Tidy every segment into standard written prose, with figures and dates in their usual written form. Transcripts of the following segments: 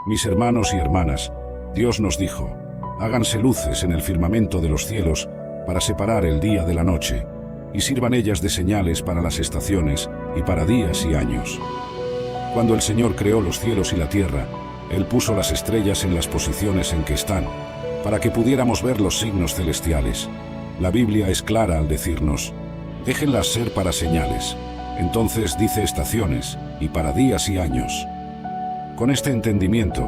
Mis hermanos y hermanas, Dios nos dijo: háganse luces en el firmamento de los cielos para separar el día de la noche, y sirvan ellas de señales para las estaciones y para días y años. Cuando el Señor creó los cielos y la tierra, Él puso las estrellas en las posiciones en que están, para que pudiéramos ver los signos celestiales. La Biblia es clara al decirnos: déjenlas ser para señales. Entonces dice estaciones, y para días y años. Con este entendimiento,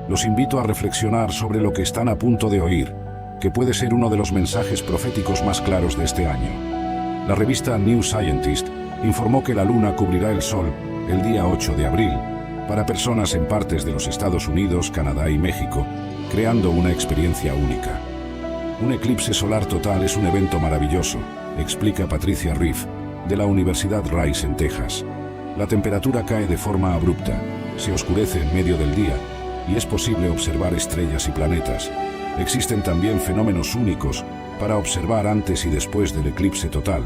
los invito a reflexionar sobre lo que están a punto de oír, que puede ser uno de los mensajes proféticos más claros de este año. La revista New Scientist informó que la Luna cubrirá el Sol el día 8 de abril, para personas en partes de los Estados Unidos, Canadá y México, creando una experiencia única. Un eclipse solar total es un evento maravilloso, explica Patricia Reeve, de la Universidad Rice en Texas. La temperatura cae de forma abrupta, se oscurece en medio del día, y es posible observar estrellas y planetas. Existen también fenómenos únicos para observar antes y después del eclipse total,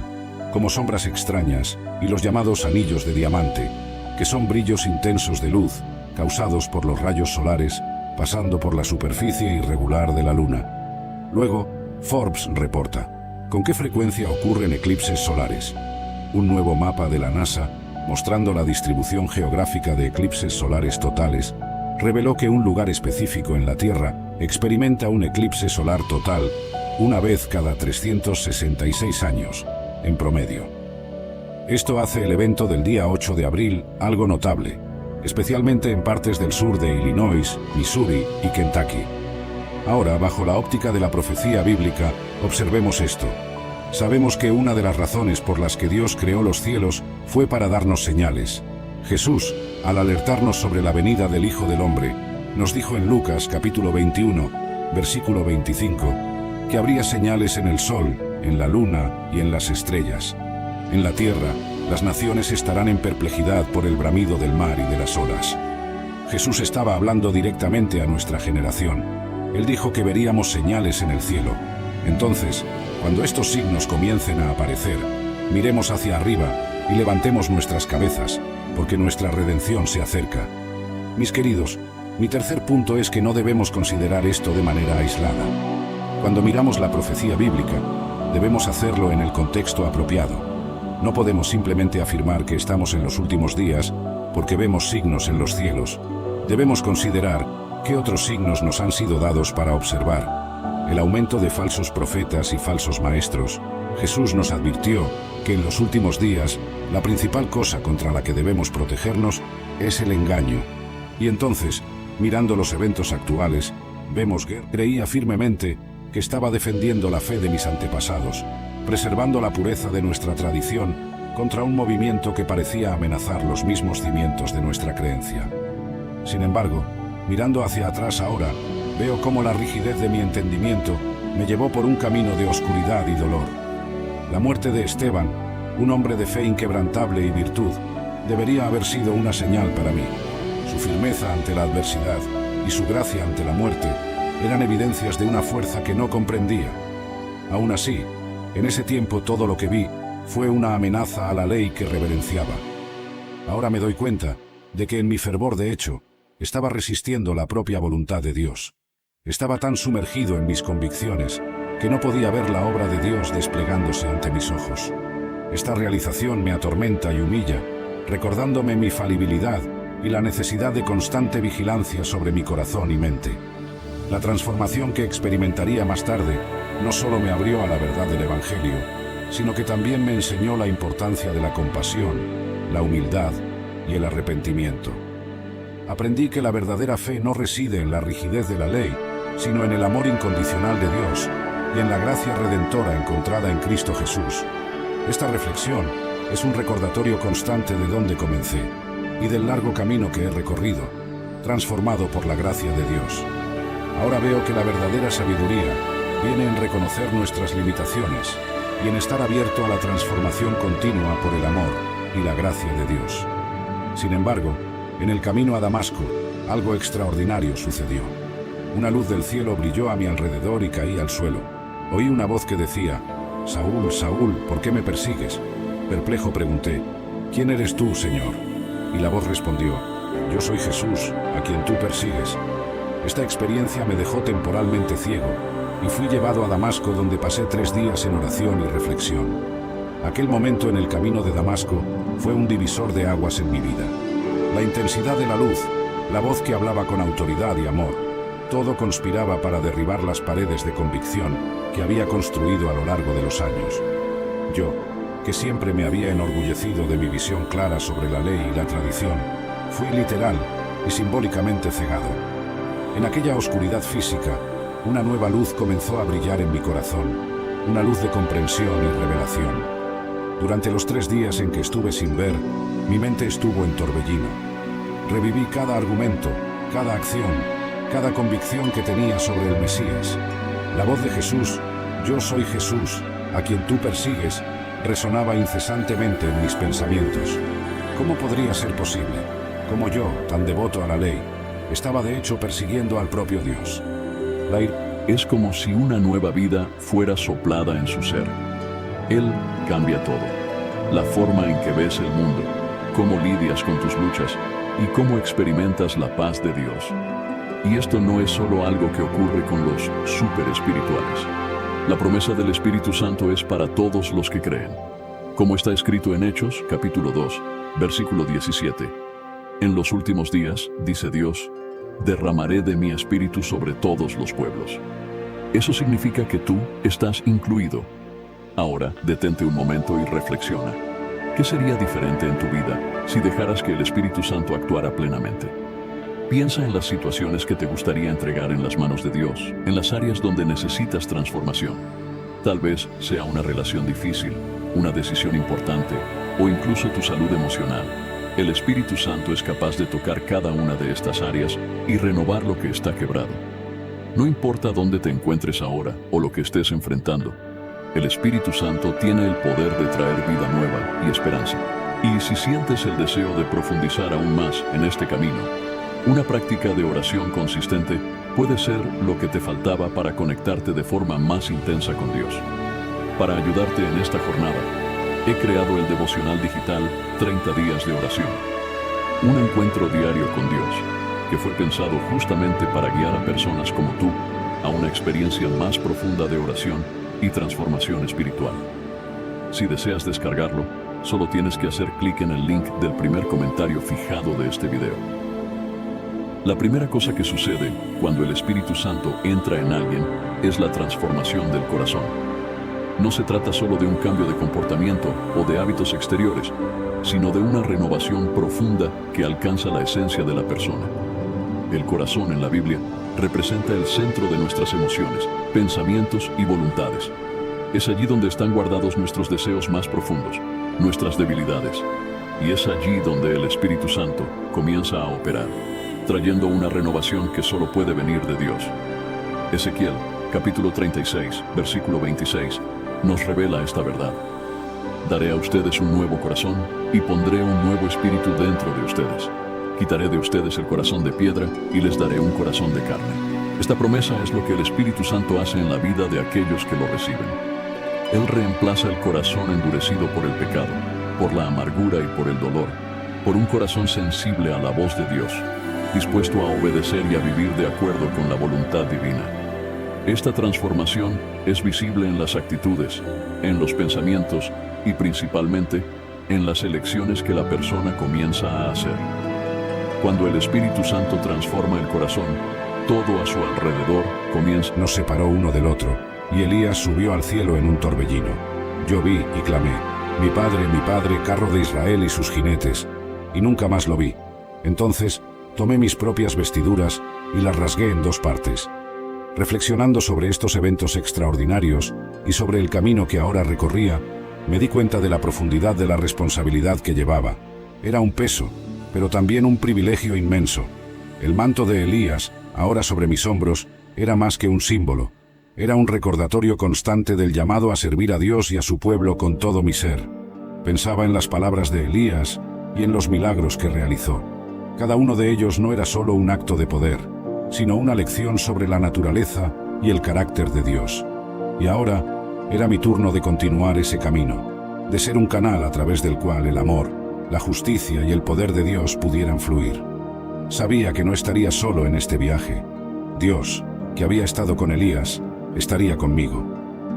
como sombras extrañas y los llamados anillos de diamante, que son brillos intensos de luz causados por los rayos solares pasando por la superficie irregular de la Luna. Luego, Forbes reporta: ¿con qué frecuencia ocurren eclipses solares? Un nuevo mapa de la NASA, mostrando la distribución geográfica de eclipses solares totales, reveló que un lugar específico en la Tierra experimenta un eclipse solar total una vez cada 366 años, en promedio. Esto hace el evento del día 8 de abril algo notable, especialmente en partes del sur de Illinois, Missouri y Kentucky. Ahora, bajo la óptica de la profecía bíblica, observemos esto. Sabemos que una de las razones por las que Dios creó los cielos fue para darnos señales. Jesús, al alertarnos sobre la venida del Hijo del Hombre, nos dijo en Lucas capítulo 21, versículo 25, que habría señales en el sol, en la luna y en las estrellas. En la tierra, las naciones estarán en perplejidad por el bramido del mar y de las olas. Jesús estaba hablando directamente a nuestra generación. Él dijo que veríamos señales en el cielo. Entonces, cuando estos signos comiencen a aparecer, miremos hacia arriba y levantemos nuestras cabezas, porque nuestra redención se acerca. Mis queridos, mi tercer punto es que no debemos considerar esto de manera aislada. Cuando miramos la profecía bíblica, debemos hacerlo en el contexto apropiado. No podemos simplemente afirmar que estamos en los últimos días porque vemos signos en los cielos. Debemos considerar qué otros signos nos han sido dados para observar. El aumento de falsos profetas y falsos maestros. Jesús nos advirtió que en los últimos días la principal cosa contra la que debemos protegernos es el engaño. Y entonces, mirando los eventos actuales, vemos que creía firmemente que estaba defendiendo la fe de mis antepasados, preservando la pureza de nuestra tradición contra un movimiento que parecía amenazar los mismos cimientos de nuestra creencia. Sin embargo, mirando hacia atrás ahora, veo cómo la rigidez de mi entendimiento me llevó por un camino de oscuridad y dolor. La muerte de Esteban, un hombre de fe inquebrantable y virtud, debería haber sido una señal para mí. Su firmeza ante la adversidad y su gracia ante la muerte eran evidencias de una fuerza que no comprendía. Aún así, en ese tiempo todo lo que vi fue una amenaza a la ley que reverenciaba. Ahora me doy cuenta de que en mi fervor de hecho, estaba resistiendo la propia voluntad de Dios. Estaba tan sumergido en mis convicciones que no podía ver la obra de Dios desplegándose ante mis ojos. Esta realización me atormenta y humilla, recordándome mi falibilidad y la necesidad de constante vigilancia sobre mi corazón y mente. La transformación que experimentaría más tarde no solo me abrió a la verdad del Evangelio, sino que también me enseñó la importancia de la compasión, la humildad y el arrepentimiento. Aprendí que la verdadera fe no reside en la rigidez de la ley, sino en el amor incondicional de Dios y en la gracia redentora encontrada en Cristo Jesús. Esta reflexión es un recordatorio constante de dónde comencé y del largo camino que he recorrido, transformado por la gracia de Dios. Ahora veo que la verdadera sabiduría viene en reconocer nuestras limitaciones y en estar abierto a la transformación continua por el amor y la gracia de Dios. Sin embargo, en el camino a Damasco, algo extraordinario sucedió. Una luz del cielo brilló a mi alrededor y caí al suelo. Oí una voz que decía: «Saúl, Saúl, ¿por qué me persigues?». Perplejo pregunté: «¿Quién eres tú, Señor?». Y la voz respondió: yo soy Jesús, a quien tú persigues. Esta experiencia me dejó temporalmente ciego y fui llevado a Damasco, donde pasé 3 días en oración y reflexión. Aquel momento en el camino de Damasco fue un divisor de aguas en mi vida. La intensidad de la luz, la voz que hablaba con autoridad y amor, todo conspiraba para derribar las paredes de convicción que había construido a lo largo de los años. Yo, que siempre me había enorgullecido de mi visión clara sobre la ley y la tradición, fui literal y simbólicamente cegado. En aquella oscuridad física, una nueva luz comenzó a brillar en mi corazón, una luz de comprensión y revelación. Durante los 3 días en que estuve sin ver, mi mente estuvo en torbellino. Reviví cada argumento, cada acción, cada convicción que tenía sobre el Mesías. La voz de Jesús, yo soy Jesús, a quien tú persigues, resonaba incesantemente en mis pensamientos. ¿Cómo podría ser posible? Como yo, tan devoto a la ley, estaba de hecho persiguiendo al propio Dios. Es como si una nueva vida fuera soplada en su ser. Él cambia todo. La forma en que ves el mundo, cómo lidias con tus luchas y cómo experimentas la paz de Dios. Y esto no es solo algo que ocurre con los super espirituales. La promesa del Espíritu Santo es para todos los que creen. Como está escrito en Hechos, capítulo 2, versículo 17. En los últimos días, dice Dios, derramaré de mi espíritu sobre todos los pueblos. Eso significa que tú estás incluido. Ahora, detente un momento y reflexiona. ¿Qué sería diferente en tu vida si dejaras que el Espíritu Santo actuara plenamente? Piensa en las situaciones que te gustaría entregar en las manos de Dios, en las áreas donde necesitas transformación. Tal vez sea una relación difícil, una decisión importante o incluso tu salud emocional. El Espíritu Santo es capaz de tocar cada una de estas áreas y renovar lo que está quebrado. No importa dónde te encuentres ahora o lo que estés enfrentando, el Espíritu Santo tiene el poder de traer vida nueva y esperanza. Y si sientes el deseo de profundizar aún más en este camino, una práctica de oración consistente puede ser lo que te faltaba para conectarte de forma más intensa con Dios. Para ayudarte en esta jornada, he creado el devocional digital 30 días de oración. Un encuentro diario con Dios, que fue pensado justamente para guiar a personas como tú a una experiencia más profunda de oración y transformación espiritual. Si deseas descargarlo, solo tienes que hacer clic en el link del primer comentario fijado de este video. La primera cosa que sucede cuando el Espíritu Santo entra en alguien es la transformación del corazón. No se trata solo de un cambio de comportamiento o de hábitos exteriores, sino de una renovación profunda que alcanza la esencia de la persona. El corazón en la Biblia representa el centro de nuestras emociones, pensamientos y voluntades. Es allí donde están guardados nuestros deseos más profundos, nuestras debilidades. Y es allí donde el Espíritu Santo comienza a operar, trayendo una renovación que solo puede venir de Dios. Ezequiel, capítulo 36, versículo 26, nos revela esta verdad. Daré a ustedes un nuevo corazón y pondré un nuevo espíritu dentro de ustedes. Quitaré de ustedes el corazón de piedra y les daré un corazón de carne. Esta promesa es lo que el Espíritu Santo hace en la vida de aquellos que lo reciben. Él reemplaza el corazón endurecido por el pecado, por la amargura y por el dolor, por un corazón sensible a la voz de Dios, dispuesto a obedecer y a vivir de acuerdo con la voluntad divina. Esta transformación es visible en las actitudes, en los pensamientos y principalmente en las elecciones que la persona comienza a hacer. Cuando el Espíritu Santo transforma el corazón, todo a su alrededor comienza. Nos separó uno del otro, y Elías subió al cielo en un torbellino. Yo vi y clamé, mi padre, carro de Israel y sus jinetes, y nunca más lo vi. Entonces tomé mis propias vestiduras y las rasgué en 2 partes. Reflexionando sobre estos eventos extraordinarios y sobre el camino que ahora recorría, me di cuenta de la profundidad de la responsabilidad que llevaba. Era un peso, pero también un privilegio inmenso. El manto de Elías, ahora sobre mis hombros, era más que un símbolo. Era un recordatorio constante del llamado a servir a Dios y a su pueblo con todo mi ser. Pensaba en las palabras de Elías y en los milagros que realizó. Cada uno de ellos no era solo un acto de poder, sino una lección sobre la naturaleza y el carácter de Dios. Y ahora era mi turno de continuar ese camino, de ser un canal a través del cual el amor, la justicia y el poder de Dios pudieran fluir. sabía que no estaría solo en este viaje. Dios, que había estado con Elías, estaría conmigo.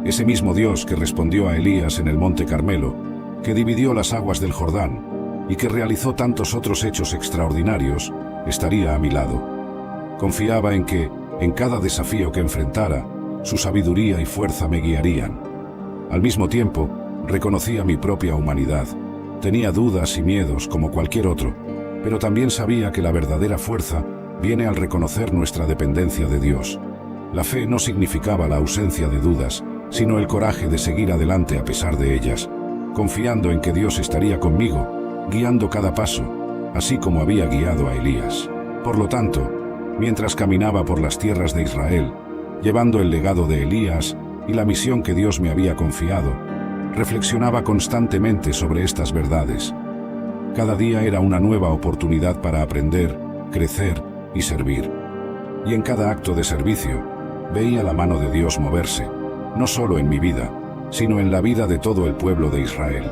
Ese mismo Dios que respondió a Elías en el Monte Carmelo, que dividió las aguas del Jordán y que realizó tantos otros hechos extraordinarios, estaría a mi lado. Confiaba en que, en cada desafío que enfrentara, su sabiduría y fuerza me guiarían. Al mismo tiempo, reconocía mi propia humanidad. Tenía dudas y miedos como cualquier otro, pero también sabía que la verdadera fuerza viene al reconocer nuestra dependencia de Dios. La fe no significaba la ausencia de dudas, sino el coraje de seguir adelante a pesar de ellas, confiando en que Dios estaría conmigo, guiando cada paso, así como había guiado a Elías. Por lo tanto, mientras caminaba por las tierras de Israel, llevando el legado de Elías y la misión que Dios me había confiado, reflexionaba constantemente sobre estas verdades. Cada día era una nueva oportunidad para aprender, crecer y servir. Y en cada acto de servicio, veía la mano de Dios moverse, no solo en mi vida, sino en la vida de todo el pueblo de Israel.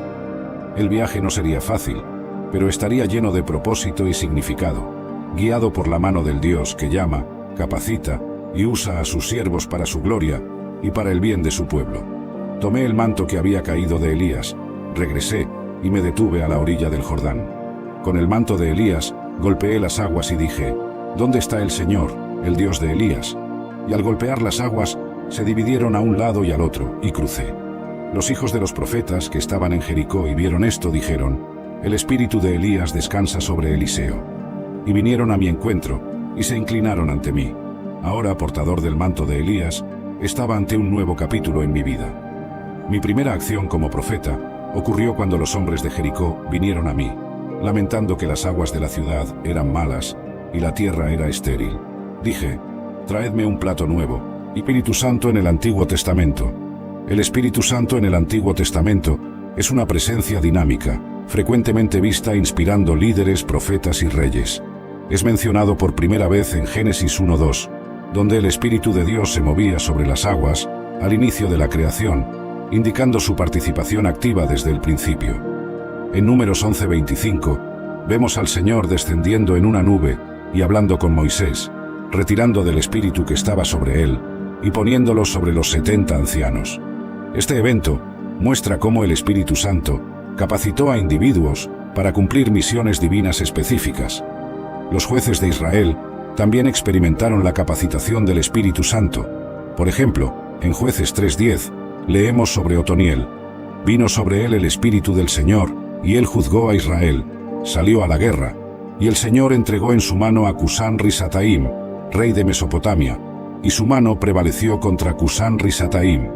El viaje no sería fácil, pero estaría lleno de propósito y significado, guiado por la mano del Dios que llama, capacita y usa a sus siervos para su gloria y para el bien de su pueblo. Tomé el manto que había caído de Elías, regresé y me detuve a la orilla del Jordán. Con el manto de Elías, golpeé las aguas y dije, ¿dónde está el Señor, el Dios de Elías? Y al golpear las aguas, se dividieron a un lado y al otro, y crucé. Los hijos de los profetas que estaban en Jericó y vieron esto dijeron, el espíritu de Elías descansa sobre Eliseo. Y vinieron a mi encuentro, y se inclinaron ante mí. Ahora, portador del manto de Elías, estaba ante un nuevo capítulo en mi vida. Mi primera acción como profeta ocurrió cuando los hombres de Jericó vinieron a mí, lamentando que las aguas de la ciudad eran malas y la tierra era estéril. Dije, traedme un plato nuevo. Espíritu Santo en el Antiguo Testamento. El Espíritu Santo en el Antiguo Testamento es una presencia dinámica, frecuentemente vista inspirando líderes, profetas y reyes. Es mencionado por primera vez en Génesis 1:2, donde el Espíritu de Dios se movía sobre las aguas al inicio de la creación, indicando su participación activa desde el principio. En Números 11:25, vemos al Señor descendiendo en una nube y hablando con Moisés, retirando del Espíritu que estaba sobre él y poniéndolo sobre los 70 ancianos. Este evento muestra cómo el Espíritu Santo capacitó a individuos para cumplir misiones divinas específicas. Los jueces de Israel también experimentaron la capacitación del Espíritu Santo. Por ejemplo, en Jueces 3:10, leemos sobre Otoniel. Vino sobre él el Espíritu del Señor, y él juzgó a Israel, salió a la guerra, y el Señor entregó en su mano a Cusán-Risataim, rey de Mesopotamia, y su mano prevaleció contra Cusán-Risataim.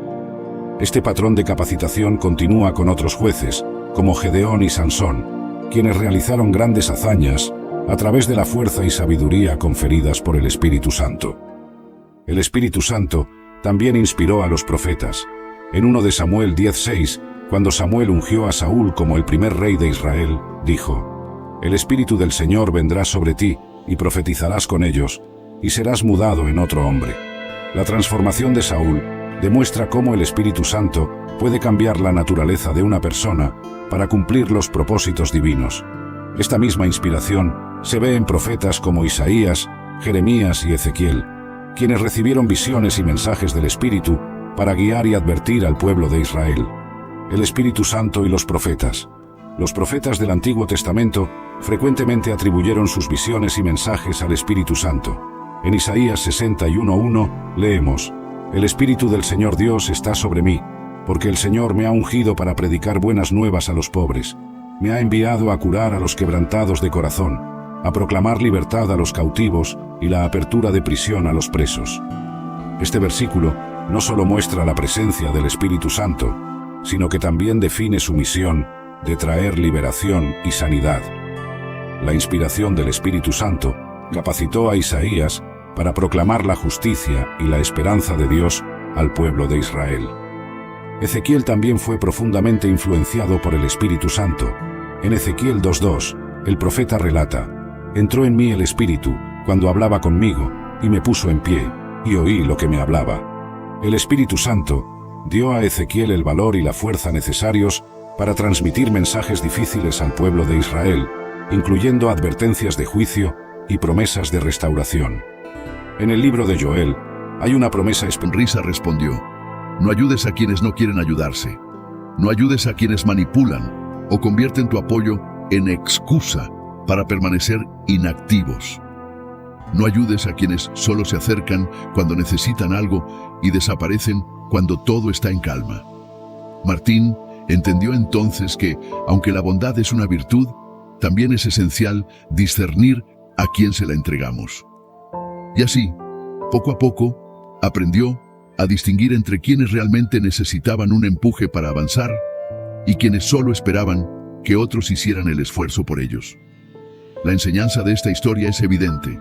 Este patrón de capacitación continúa con otros jueces, como Gedeón y Sansón, quienes realizaron grandes hazañas a través de la fuerza y sabiduría conferidas por el Espíritu Santo. El Espíritu Santo también inspiró a los profetas. En 1 de Samuel 10:6, cuando Samuel ungió a Saúl como el primer rey de Israel, dijo, «El Espíritu del Señor vendrá sobre ti, y profetizarás con ellos, y serás mudado en otro hombre». La transformación de Saúl demuestra cómo el Espíritu Santo puede cambiar la naturaleza de una persona para cumplir los propósitos divinos. Esta misma inspiración se ve en profetas como Isaías, Jeremías y Ezequiel, quienes recibieron visiones y mensajes del Espíritu para guiar y advertir al pueblo de Israel. El Espíritu Santo y los profetas. Los profetas del Antiguo Testamento frecuentemente atribuyeron sus visiones y mensajes al Espíritu Santo. En Isaías 61:1 leemos, «El Espíritu del Señor Dios está sobre mí, porque el Señor me ha ungido para predicar buenas nuevas a los pobres. Me ha enviado a curar a los quebrantados de corazón, a proclamar libertad a los cautivos y la apertura de prisión a los presos». Este versículo no solo muestra la presencia del Espíritu Santo, sino que también define su misión de traer liberación y sanidad. La inspiración del Espíritu Santo capacitó a Isaías para proclamar la justicia y la esperanza de Dios al pueblo de Israel. Ezequiel también fue profundamente influenciado por el Espíritu Santo. En Ezequiel 2:2, el profeta relata, «Entró en mí el Espíritu cuando hablaba conmigo, y me puso en pie, y oí lo que me hablaba». El Espíritu Santo dio a Ezequiel el valor y la fuerza necesarios para transmitir mensajes difíciles al pueblo de Israel, incluyendo advertencias de juicio y promesas de restauración. En el libro de Joel hay una promesa Risa respondió: no ayudes a quienes no quieren ayudarse. No ayudes a quienes manipulan o convierten tu apoyo en excusa para permanecer inactivos. No ayudes a quienes solo se acercan cuando necesitan algo y desaparecen cuando todo está en calma. Martín entendió entonces que, aunque la bondad es una virtud, también es esencial discernir a quién se la entregamos. Y así, poco a poco, aprendió a distinguir entre quienes realmente necesitaban un empuje para avanzar y quienes solo esperaban que otros hicieran el esfuerzo por ellos. La enseñanza de esta historia es evidente.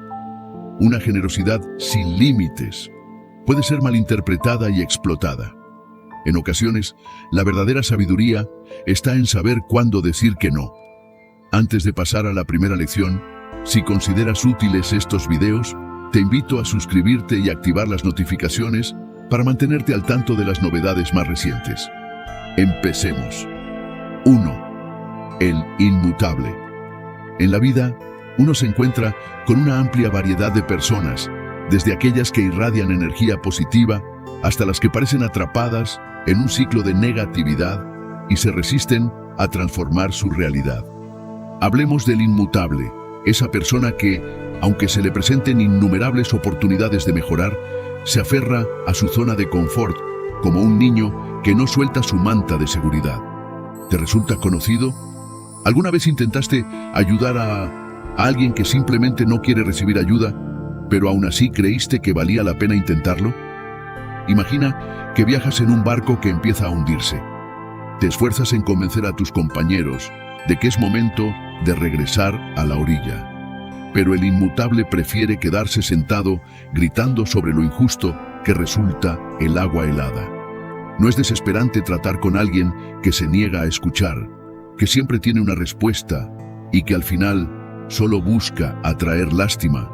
Una generosidad sin límites puede ser malinterpretada y explotada. En ocasiones, la verdadera sabiduría está en saber cuándo decir que no. Antes de pasar a la primera lección, si consideras útiles estos videos, te invito a suscribirte y activar las notificaciones para mantenerte al tanto de las novedades más recientes. Empecemos. 1. El inmutable. En la vida, uno se encuentra con una amplia variedad de personas, desde aquellas que irradian energía positiva hasta las que parecen atrapadas en un ciclo de negatividad y se resisten a transformar su realidad. Hablemos del inmutable, esa persona que, aunque se le presenten innumerables oportunidades de mejorar, se aferra a su zona de confort, como un niño que no suelta su manta de seguridad. ¿Te resulta conocido? ¿Alguna vez intentaste ayudar a alguien que simplemente no quiere recibir ayuda, pero aún así creíste que valía la pena intentarlo? Imagina que viajas en un barco que empieza a hundirse. Te esfuerzas en convencer a tus compañeros de que es momento de regresar a la orilla. Pero el inmutable prefiere quedarse sentado gritando sobre lo injusto que resulta el agua helada. No es desesperante tratar con alguien que se niega a escuchar, que siempre tiene una respuesta y que al final solo busca atraer lástima.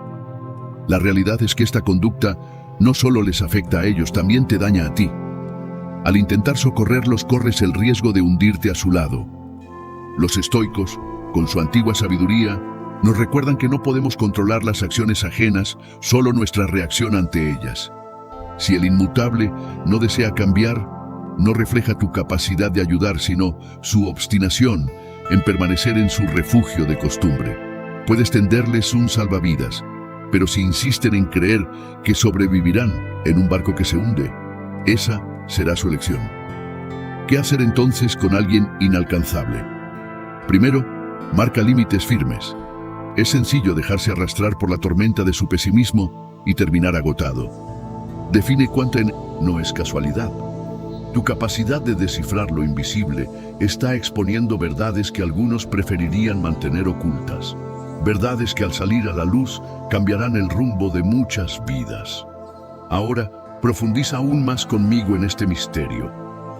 La realidad es que esta conducta no solo les afecta a ellos, también te daña a ti. Al intentar socorrerlos, corres el riesgo de hundirte a su lado. Los estoicos, con su antigua sabiduría, nos recuerdan que no podemos controlar las acciones ajenas, solo nuestra reacción ante ellas. Si el inmutable no desea cambiar, no refleja tu capacidad de ayudar, sino su obstinación en permanecer en su refugio de costumbre. Puedes tenderles un salvavidas, pero si insisten en creer que sobrevivirán en un barco que se hunde, esa será su elección. ¿Qué hacer entonces con alguien inalcanzable? Primero, marca límites firmes. Es sencillo dejarse arrastrar por la tormenta de su pesimismo y terminar agotado. Define cuánta no es casualidad. Tu capacidad de descifrar lo invisible está exponiendo verdades que algunos preferirían mantener ocultas. Verdades que al salir a la luz cambiarán el rumbo de muchas vidas. Ahora, profundiza aún más conmigo en este misterio.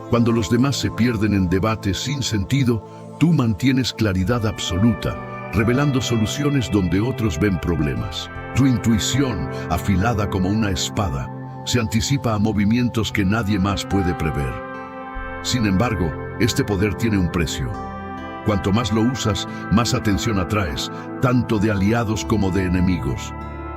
Cuando los demás se pierden en debates sin sentido, tú mantienes claridad absoluta, revelando soluciones donde otros ven problemas. Tu intuición, afilada como una espada, se anticipa a movimientos que nadie más puede prever. Sin embargo, este poder tiene un precio. Cuanto más lo usas, más atención atraes, tanto de aliados como de enemigos.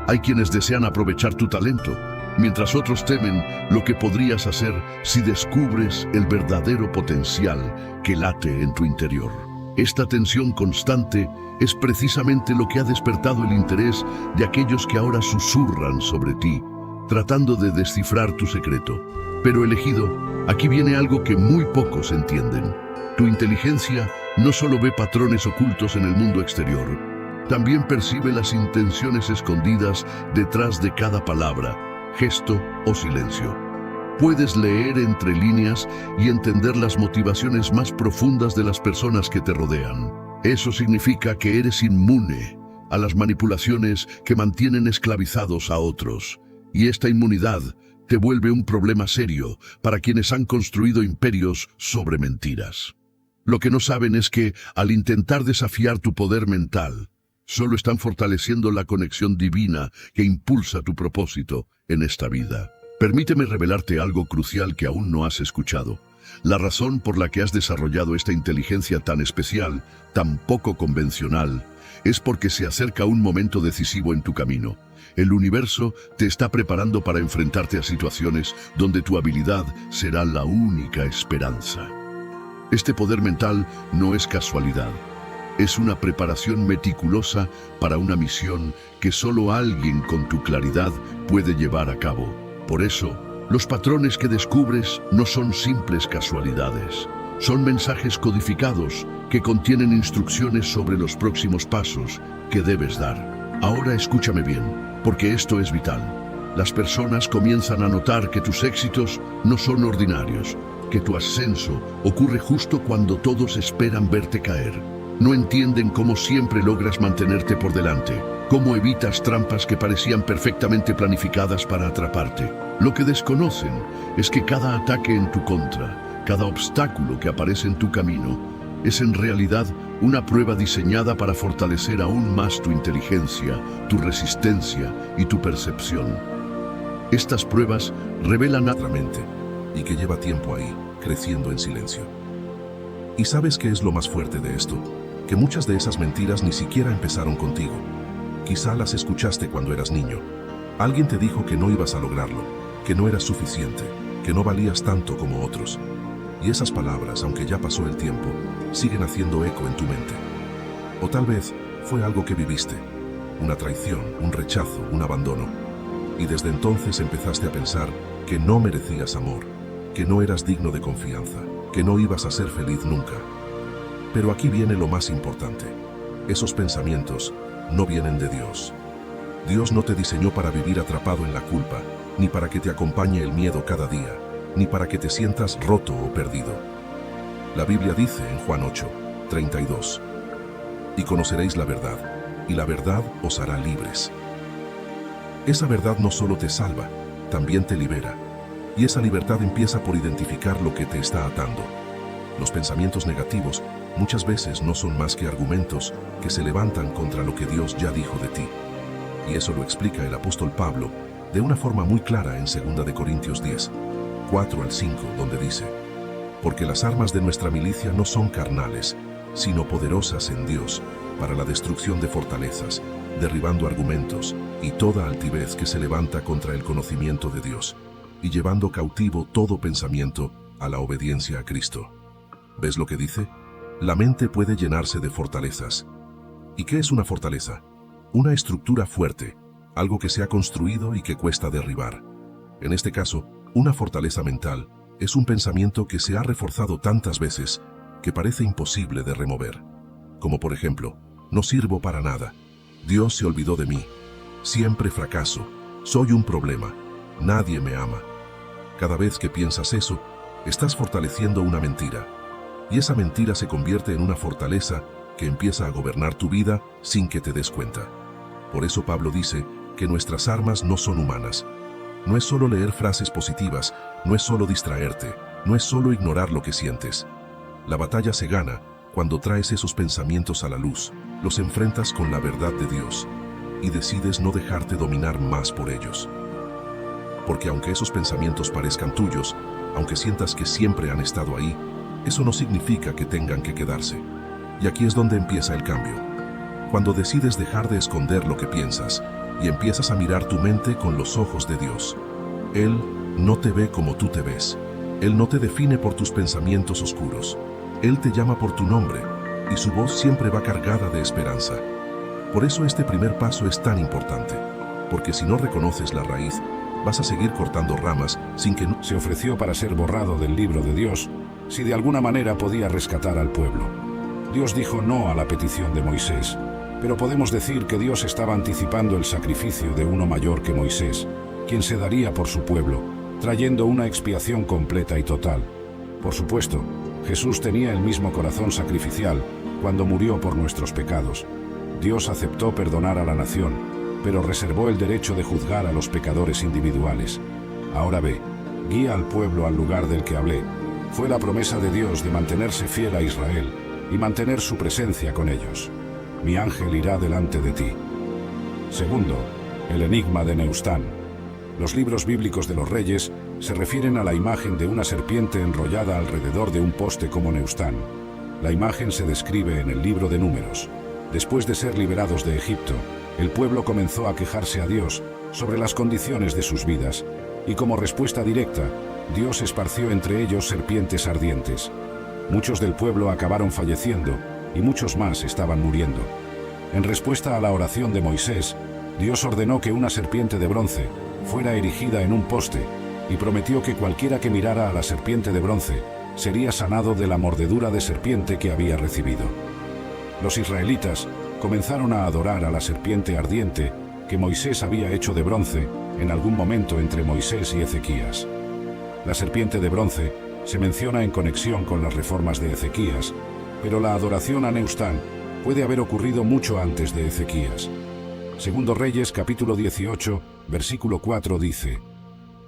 Hay quienes desean aprovechar tu talento, mientras otros temen lo que podrías hacer si descubres el verdadero potencial que late en tu interior. Esta tensión constante es precisamente lo que ha despertado el interés de aquellos que ahora susurran sobre ti, tratando de descifrar tu secreto. Pero elegido, aquí viene algo que muy pocos entienden. Tu inteligencia no solo ve patrones ocultos en el mundo exterior, también percibe las intenciones escondidas detrás de cada palabra, gesto o silencio. Puedes leer entre líneas y entender las motivaciones más profundas de las personas que te rodean. Eso significa que eres inmune a las manipulaciones que mantienen esclavizados a otros. Y esta inmunidad te vuelve un problema serio para quienes han construido imperios sobre mentiras. Lo que no saben es que, al intentar desafiar tu poder mental, solo están fortaleciendo la conexión divina que impulsa tu propósito en esta vida. Permíteme revelarte algo crucial que aún no has escuchado. La razón por la que has desarrollado esta inteligencia tan especial, tan poco convencional, es porque se acerca un momento decisivo en tu camino. El universo te está preparando para enfrentarte a situaciones donde tu habilidad será la única esperanza. Este poder mental no es casualidad. Es una preparación meticulosa para una misión que solo alguien con tu claridad puede llevar a cabo. Por eso, los patrones que descubres no son simples casualidades. Son mensajes codificados que contienen instrucciones sobre los próximos pasos que debes dar. Ahora escúchame bien, porque esto es vital. Las personas comienzan a notar que tus éxitos no son ordinarios, que tu ascenso ocurre justo cuando todos esperan verte caer. No entienden cómo siempre logras mantenerte por delante, cómo evitas trampas que parecían perfectamente planificadas para atraparte. Lo que desconocen es que cada ataque en tu contra, cada obstáculo que aparece en tu camino, es en realidad una prueba diseñada para fortalecer aún más tu inteligencia, tu resistencia y tu percepción. Estas pruebas revelan nuestra mente y que lleva tiempo ahí, creciendo en silencio. ¿Y sabes qué es lo más fuerte de esto? Que muchas de esas mentiras ni siquiera empezaron contigo. Quizá las escuchaste cuando eras niño. Alguien te dijo que no ibas a lograrlo, que no eras suficiente, que no valías tanto como otros. Y esas palabras, aunque ya pasó el tiempo, siguen haciendo eco en tu mente. O tal vez fue algo que viviste, una traición, un rechazo, un abandono. Y desde entonces empezaste a pensar que no merecías amor, que no eras digno de confianza, que no ibas a ser feliz nunca. Pero aquí viene lo más importante. Esos pensamientos no vienen de Dios. Dios no te diseñó para vivir atrapado en la culpa, ni para que te acompañe el miedo cada día, ni para que te sientas roto o perdido. La Biblia dice en Juan 8:32, y conoceréis la verdad, y la verdad os hará libres. Esa verdad no solo te salva, también te libera. Y esa libertad empieza por identificar lo que te está atando. Los pensamientos negativos muchas veces no son más que argumentos que se levantan contra lo que Dios ya dijo de ti. Y eso lo explica el apóstol Pablo de una forma muy clara en 2 de Corintios 10, 4 al 5, donde dice: porque las armas de nuestra milicia no son carnales, sino poderosas en Dios, para la destrucción de fortalezas, derribando argumentos y toda altivez que se levanta contra el conocimiento de Dios, y llevando cautivo todo pensamiento a la obediencia a Cristo. ¿Ves lo que dice? La mente puede llenarse de fortalezas. ¿Y qué es una fortaleza? Una estructura fuerte, algo que se ha construido y que cuesta derribar. En este caso, una fortaleza mental es un pensamiento que se ha reforzado tantas veces que parece imposible de remover. Como por ejemplo, no sirvo para nada, Dios se olvidó de mí, siempre fracaso, soy un problema, nadie me ama. Cada vez que piensas eso, estás fortaleciendo una mentira. Y esa mentira se convierte en una fortaleza que empieza a gobernar tu vida sin que te des cuenta. Por eso Pablo dice que nuestras armas no son humanas. No es solo leer frases positivas, no es solo distraerte, no es solo ignorar lo que sientes. La batalla se gana cuando traes esos pensamientos a la luz, los enfrentas con la verdad de Dios y decides no dejarte dominar más por ellos. Porque aunque esos pensamientos parezcan tuyos, aunque sientas que siempre han estado ahí, eso no significa que tengan que quedarse. Y aquí es donde empieza el cambio. Cuando decides dejar de esconder lo que piensas y empiezas a mirar tu mente con los ojos de Dios. Él no te ve como tú te ves. Él no te define por tus pensamientos oscuros. Él te llama por tu nombre y su voz siempre va cargada de esperanza. Por eso este primer paso es tan importante, porque si no reconoces la raíz, vas a seguir cortando ramas sin que se ofreció para ser borrado del libro de Dios si de alguna manera podía rescatar al pueblo. Dios dijo no a la petición de Moisés, pero podemos decir que Dios estaba anticipando el sacrificio de uno mayor que Moisés, quien se daría por su pueblo, trayendo una expiación completa y total. Por supuesto, Jesús tenía el mismo corazón sacrificial cuando murió por nuestros pecados. Dios aceptó perdonar a la nación, pero reservó el derecho de juzgar a los pecadores individuales. Ahora ve, guía al pueblo al lugar del que hablé. Fue la promesa de Dios de mantenerse fiel a Israel y mantener su presencia con ellos. Mi ángel irá delante de ti. Segundo, el enigma de Neustán. Los libros bíblicos de los reyes se refieren a la imagen de una serpiente enrollada alrededor de un poste como Neustán. La imagen se describe en el libro de Números. Después de ser liberados de Egipto, el pueblo comenzó a quejarse a Dios sobre las condiciones de sus vidas, y como respuesta directa, Dios esparció entre ellos serpientes ardientes. Muchos del pueblo acabaron falleciendo, y muchos más estaban muriendo. En respuesta a la oración de Moisés, Dios ordenó que una serpiente de bronce fuera erigida en un poste, y prometió que cualquiera que mirara a la serpiente de bronce sería sanado de la mordedura de serpiente que había recibido. Los israelitas comenzaron a adorar a la serpiente ardiente que Moisés había hecho de bronce en algún momento entre Moisés y Ezequías. La serpiente de bronce se menciona en conexión con las reformas de Ezequías, pero la adoración a Neustán puede haber ocurrido mucho antes de Ezequías. Segundo Reyes capítulo 18, versículo 4 dice: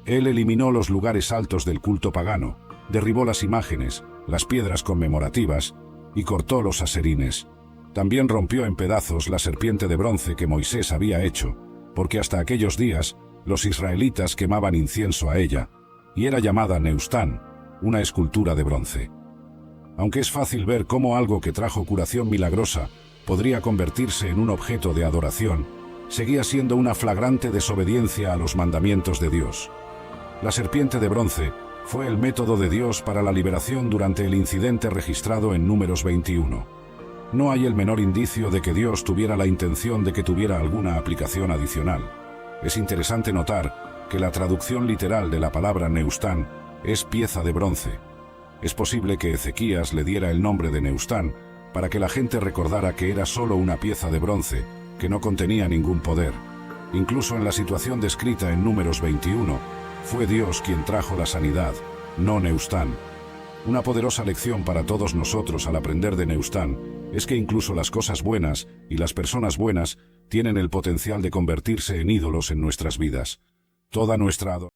Él eliminó los lugares altos del culto pagano, derribó las imágenes, las piedras conmemorativas y cortó los aserines. También rompió en pedazos la serpiente de bronce que Moisés había hecho, porque hasta aquellos días los israelitas quemaban incienso a ella, y era llamada Neustán, una escultura de bronce. Aunque es fácil ver cómo algo que trajo curación milagrosa podría convertirse en un objeto de adoración, seguía siendo una flagrante desobediencia a los mandamientos de Dios. La serpiente de bronce fue el método de Dios para la liberación durante el incidente registrado en Números 21. No hay el menor indicio de que Dios tuviera la intención de que tuviera alguna aplicación adicional. Es interesante notar que la traducción literal de la palabra Neustán es pieza de bronce. Es posible que Ezequías le diera el nombre de Neustán para que la gente recordara que era solo una pieza de bronce, que no contenía ningún poder. Incluso en la situación descrita en Números 21, fue Dios quien trajo la sanidad, no Neustán. Una poderosa lección para todos nosotros al aprender de Neustán es que incluso las cosas buenas y las personas buenas tienen el potencial de convertirse en ídolos en nuestras vidas. Toda nuestra adoración